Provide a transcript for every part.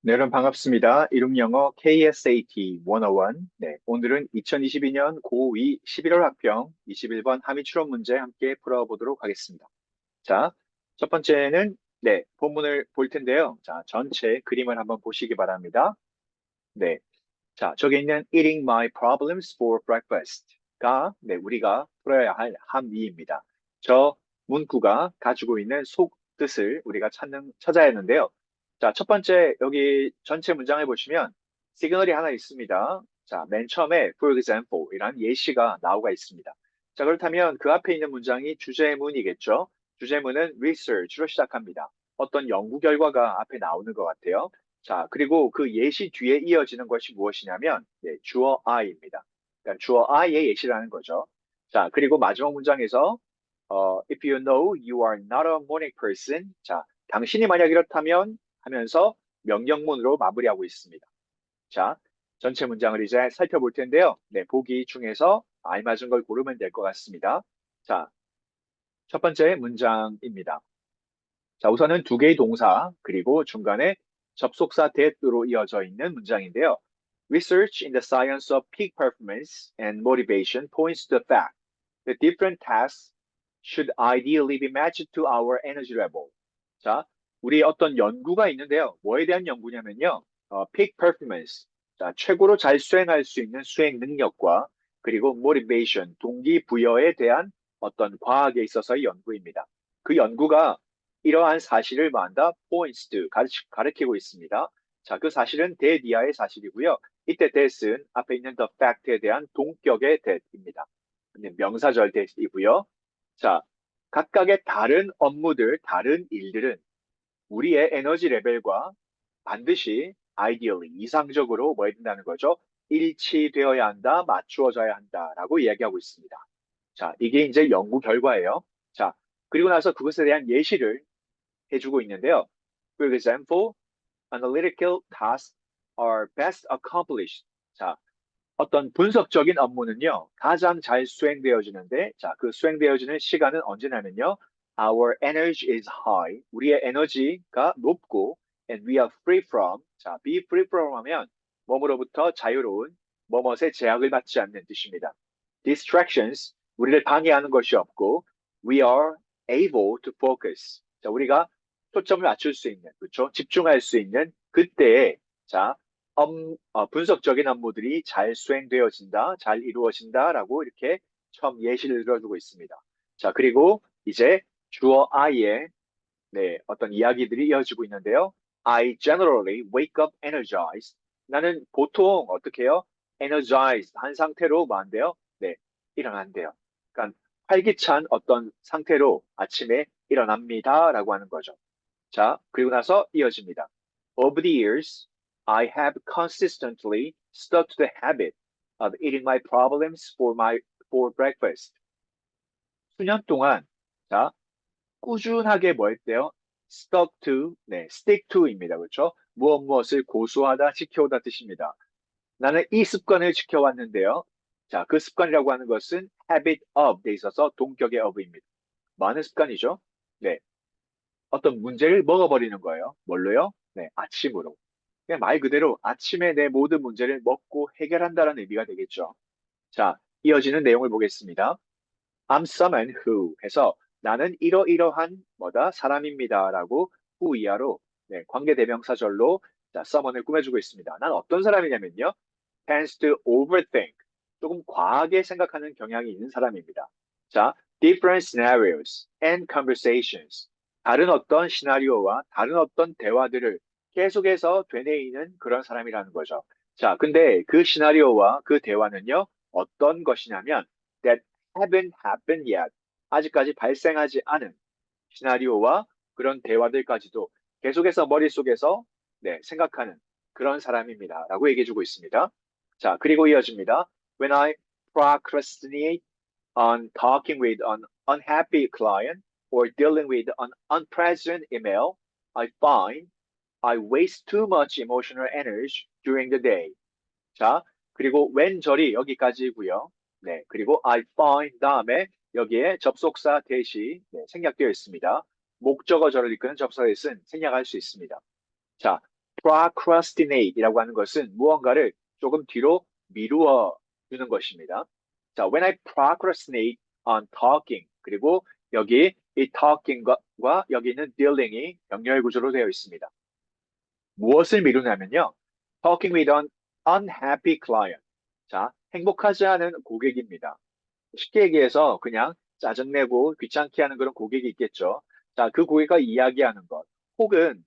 네, 여러분 반갑습니다. 이름 영어 KSAT 101. 네, 오늘은 2022년 고2 11월 학평 21번 함의 추론 문제 함께 풀어보도록 하겠습니다. 자, 첫 번째는 본문을 볼 텐데요. 자, 전체 그림을 한번 보시기 바랍니다. 네, 자, 저기 있는 Eating my problems for breakfast가 우리가 풀어야 할 함의입니다. 저 문구가 가지고 있는 속 뜻을 우리가 찾아야 하는데요. 자, 첫 번째 여기 전체 문장을 보시면 시그널이 하나 있습니다. 자, 맨 처음에 for example 이란 예시가 나오고 있습니다. 자, 그렇다면 그 앞에 있는 문장이 주제문이겠죠. 주제문은 research로 시작합니다. 어떤 연구 결과가 앞에 나오는 것 같아요. 자, 그리고 그 예시 뒤에 이어지는 것이 무엇이냐면, 주어 I입니다. 그러니까 주어 I의 예시라는 거죠. 자, 그리고 마지막 문장에서, if you know you are not a morning person. 자, 당신이 만약 이렇다면 하면서 명령문으로 마무리하고 있습니다. 자, 전체 문장을 이제 살펴볼 텐데요. 네, 보기 중에서 알맞은 걸 고르면 될 것 같습니다. 자, 첫 번째 문장입니다. 자, 우선은 두 개의 동사, 그리고 중간에 접속사 that으로 이어져 있는 문장인데요. Research in the science of peak performance and motivation points to the fact that different tasks should ideally be matched to our energy level. 자, 우리 어떤 연구가 있는데요. 뭐에 대한 연구냐면요. peak performance. 자, 최고로 잘 수행할 수 있는 수행 능력과 그리고 motivation, 동기부여에 대한 어떤 과학에 있어서의 연구입니다. 그 연구가 이러한 사실을 뭐한다? points to 가리키고 있습니다. 자, 그 사실은 대디아의 사실이고요. 이때 that은 앞에 있는 the fact에 대한 동격의 that입니다. 명사절 that이고요. 자, 각각의 다른 업무들, 다른 일들은 우리의 에너지 레벨과 반드시 ideally, 이상적으로 뭐 해야 된다는 거죠? 일치되어야 한다, 맞추어져야 한다라고 이야기하고 있습니다. 자, 이게 이제 연구 결과예요. 자, 그리고 나서 그것에 대한 예시를 해주고 있는데요. For example, analytical tasks are best accomplished. 자, 어떤 분석적인 업무는요, 가장 잘 수행되어지는데, 자, 그 수행되어지는 시간은 언제냐면요, our energy is high. 우리의 에너지가 높고, and we are free from. 자, be free from 하면, 뭐뭐로부터 자유로운, 뭐뭇의 제약을 받지 않는 뜻입니다. Distractions, 우리를 방해하는 것이 없고, we are able to focus. 자, 우리가 초점을 맞출 수 있는, 그렇죠? 집중할 수 있는 그때에, 자, 분석적인 업무들이 잘 수행되어진다, 잘 이루어진다라고 이렇게 처음 예시를 들어주고 있습니다. 자, 그리고 이제 주어 I의 어떤 이야기들이 이어지고 있는데요. I generally wake up energized. 나는 보통 어떻게 해요? energized 한 상태로 뭐 한대요? 네, 일어난대요. 그러니까 활기찬 어떤 상태로 아침에 일어납니다라고 하는 거죠. 자, 그리고 나서 이어집니다. Over the years, I have consistently stuck to the habit of eating my problems for breakfast. 수년 동안, 자, 꾸준하게 뭐 했대요? stick to입니다. 그렇죠? 무엇을 고수하다, 지켜오다 뜻입니다. 나는 이 습관을 지켜왔는데요. 자, 그 습관이라고 하는 것은 habit of 돼 있어서 동격의 of입니다. 많은 습관이죠. 네. 어떤 문제를 먹어버리는 거예요. 뭘로요? 네, 아침으로. 그냥 말 그대로 아침에 내 모든 문제를 먹고 해결한다는 의미가 되겠죠. 자, 이어지는 내용을 보겠습니다. I'm someone who 해서 나는 이러이러한 뭐다 사람입니다라고 who 이하로 관계대명사절로 자, someone을 꾸며주고 있습니다. 난 어떤 사람이냐면요. tends to overthink. 조금 과하게 생각하는 경향이 있는 사람입니다. 자, different scenarios and conversations. 다른 어떤 시나리오와 다른 어떤 대화들을 계속해서 되뇌이는 그런 사람이라는 거죠. 자, 근데 그 시나리오와 그 대화는요, 어떤 것이냐면, that haven't happened yet. 아직까지 발생하지 않은 시나리오와 그런 대화들까지도 계속해서 머릿속에서 생각하는 그런 사람입니다. 라고 얘기해주고 있습니다. 자, 그리고 이어집니다. When I procrastinate on talking with an unhappy client or dealing with an unpleasant email, I find I waste too much emotional energy during the day. 자, 그리고 when 절이 여기까지고요. 네, 그리고 I find 다음에 여기에 접속사 대시 생략되어 있습니다. 목적어절을 이끄는 접속사에서는 생략할 수 있습니다. 자, procrastinate이라고 하는 것은 무언가를 조금 뒤로 미루어 두는 것입니다. 자, when I procrastinate on talking. 그리고 여기 이 talking과 여기 있는 dealing이 병렬 구조로 되어 있습니다. 무엇을 미루냐면요. talking with an unhappy client. 자, 행복하지 않은 고객입니다. 쉽게 얘기해서 그냥 짜증내고 귀찮게 하는 그런 고객이 있겠죠. 자, 그 고객과 이야기하는 것. 혹은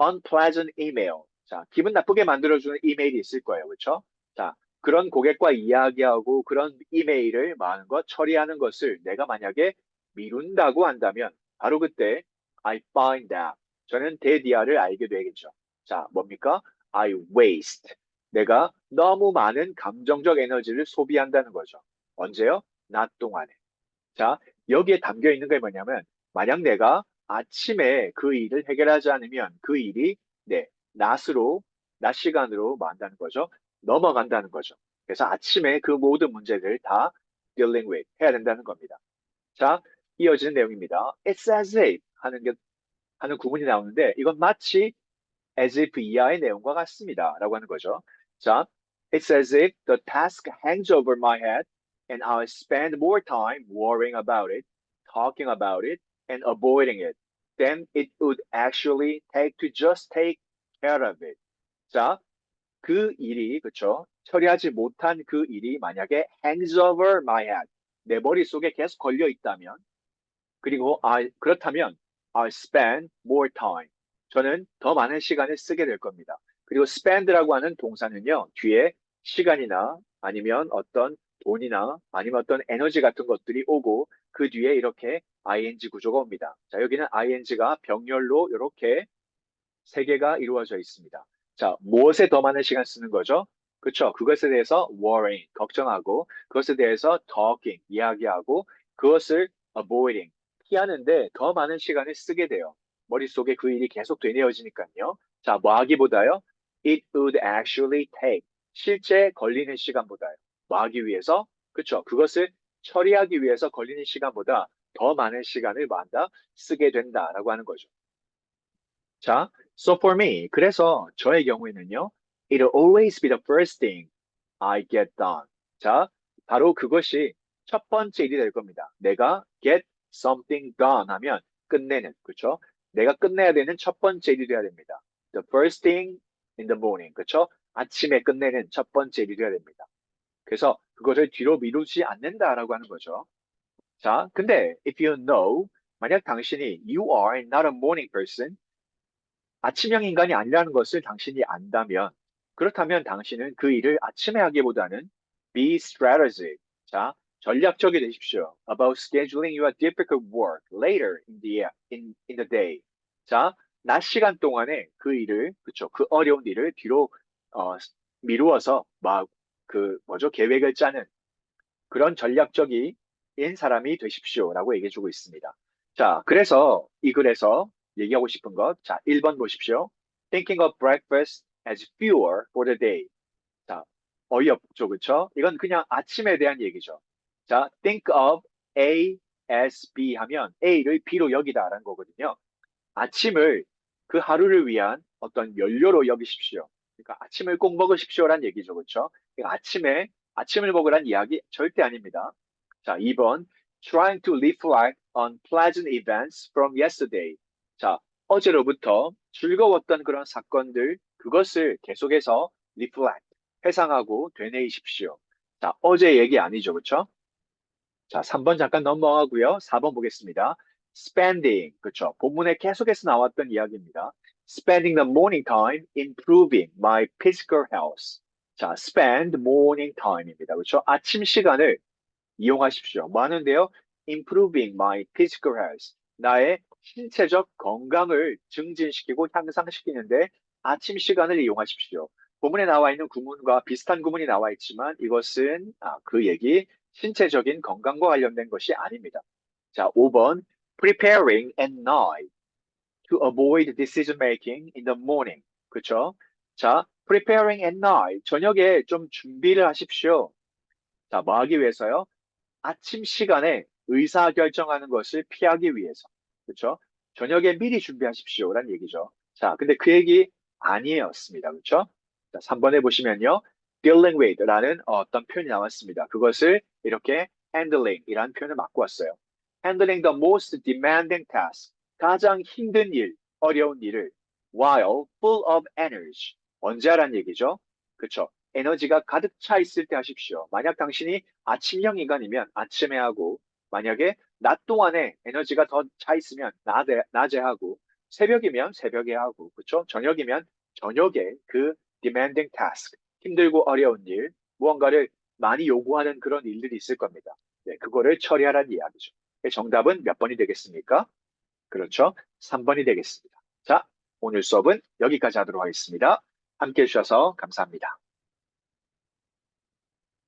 unpleasant email. 자, 기분 나쁘게 만들어주는 이메일이 있을 거예요. 그렇죠? 자, 그런 고객과 이야기하고 그런 이메일을 많은 것 처리하는 것을 내가 만약에 미룬다고 한다면 바로 그때 I find out. 저는 대디아를 알게 되겠죠. 자, 뭡니까? I waste. 내가 너무 많은 감정적 에너지를 소비한다는 거죠. 언제요? 낮 동안에. 자, 여기에 담겨 있는 게 뭐냐면, 만약 내가 아침에 그 일을 해결하지 않으면 그 일이, 네, 낮 시간으로 뭐 한다는 거죠? 넘어간다는 거죠. 그래서 아침에 그 모든 문제들 다 dealing with 해야 된다는 겁니다. 자, 이어지는 내용입니다. It's as if 하는 구문이 나오는데, 이건 마치 as if 이하의 내용과 같습니다. 라고 하는 거죠. 자, it's as if the task hangs over my head and I'll spend more time worrying about it, talking about it, and avoiding it than it would actually take to just take care of it. 자, 그 일이, 그쵸? 처리하지 못한 그 일이 만약에 hangs over my head, 내 머릿속에 계속 걸려 있다면, 그리고 그렇다면 I'll spend more time. 저는 더 많은 시간을 쓰게 될 겁니다. 그리고 spend라고 하는 동사는요, 뒤에 시간이나 아니면 어떤 돈이나 아니면 어떤 에너지 같은 것들이 오고 그 뒤에 이렇게 ing 구조가 옵니다. 자, 여기는 ing가 병렬로 이렇게 세 개가 이루어져 있습니다. 자, 무엇에 더 많은 시간 쓰는 거죠? 그렇죠. 그것에 대해서 worrying, 걱정하고, 그것에 대해서 talking, 이야기하고, 그것을 avoiding, 피하는데 더 많은 시간을 쓰게 돼요. 머릿속에 그 일이 계속 되뇌어지니까요. 자, 뭐 하기보다요? It would actually take, 실제 걸리는 시간보다요. 뭐 하기 위해서? 그렇죠. 그것을 처리하기 위해서 걸리는 시간보다 더 많은 시간을 뭐 한다? 쓰게 된다라고 하는 거죠. 자, so for me, 그래서 저의 경우에는요, it'll always be the first thing I get done. 자, 바로 그것이 첫 번째 일이 될 겁니다. 내가 get something done 하면 끝내는, 그렇죠? 내가 끝내야 되는 첫 번째 일이 돼야 됩니다. The first thing in the morning, 그렇죠? 아침에 끝내는 첫 번째 일이 돼야 됩니다. 그래서 그것을 뒤로 미루지 않는다라고 하는 거죠. 자, 근데 if you know, 만약 당신이 you are not a morning person, 아침형 인간이 아니라는 것을 당신이 안다면, 그렇다면 당신은 그 일을 아침에 하기보다는 be strategic. 자, 전략적이 되십시오. About scheduling your difficult work later in the day. 자, 낮 시간 동안에 그 일을, 그쵸, 그 어려운 일을 뒤로, 어, 미루어서 막, 계획을 짜는 그런 전략적인 사람이 되십시오라고 얘기해주고 있습니다. 자, 그래서 이 글에서 얘기하고 싶은 것, 자, 1번 보십시오. Thinking of breakfast as fuel for the day. 자, 어이없죠, 그쵸? 이건 그냥 아침에 대한 얘기죠. 자, think of A as B 하면 A를 B로 여기다라는 거거든요. 아침을 그 하루를 위한 어떤 연료로 여기십시오. 그러니까 아침을 꼭 먹으십시오란 얘기죠, 그렇죠? 그러니까 아침을 먹으란 이야기 절대 아닙니다. 자, 2번 trying to reflect on pleasant events from yesterday. 자, 어제로부터 즐거웠던 그런 사건들 그것을 계속해서 reflect, 회상하고 되뇌이십시오. 자, 어제 얘기 아니죠, 그렇죠? 자, 3번 잠깐 넘어가고요. 4번 보겠습니다. spending, 그렇죠. 본문에 계속해서 나왔던 이야기입니다. spending the morning time improving my physical health. 자, spend morning time입니다. 그렇죠. 아침 시간을 이용하십시오. 뭐 하는데요? improving my physical health. 나의 신체적 건강을 증진시키고 향상시키는데 아침 시간을 이용하십시오. 본문에 나와 있는 구문과 비슷한 구문이 나와 있지만 이것은 그 얘기 신체적인 건강과 관련된 것이 아닙니다. 자, 5번 preparing at night to avoid decision making in the morning. 그렇죠? 자, preparing at night 저녁에 좀 준비를 하십시오. 자, 뭐 하기 위해서요? 아침 시간에 의사결정하는 것을 피하기 위해서. 그렇죠? 저녁에 미리 준비하십시오라는 얘기죠. 자, 근데 그 얘기 아니었습니다. 그렇죠? 자, 3번에 보시면요. dealing with라는 어떤 표현이 나왔습니다. 그것을 이렇게 handling이라는 표현을 바꾸었어요. handling the most demanding task. 가장 힘든 일, 어려운 일을 while full of energy. 언제 하란 얘기죠? 그렇죠. 에너지가 가득 차 있을 때 하십시오. 만약 당신이 아침형 인간이면 아침에 하고, 만약에 낮 동안에 에너지가 더 차 있으면 낮에 하고, 새벽이면 새벽에 하고, 그렇죠? 저녁이면 저녁에 그 demanding task, 힘들고 어려운 일, 무언가를 많이 요구하는 그런 일들이 있을 겁니다. 네, 그거를 처리하라는 이야기죠. 정답은 몇 번이 되겠습니까? 그렇죠. 3번이 되겠습니다. 자, 오늘 수업은 여기까지 하도록 하겠습니다. 함께 해주셔서 감사합니다.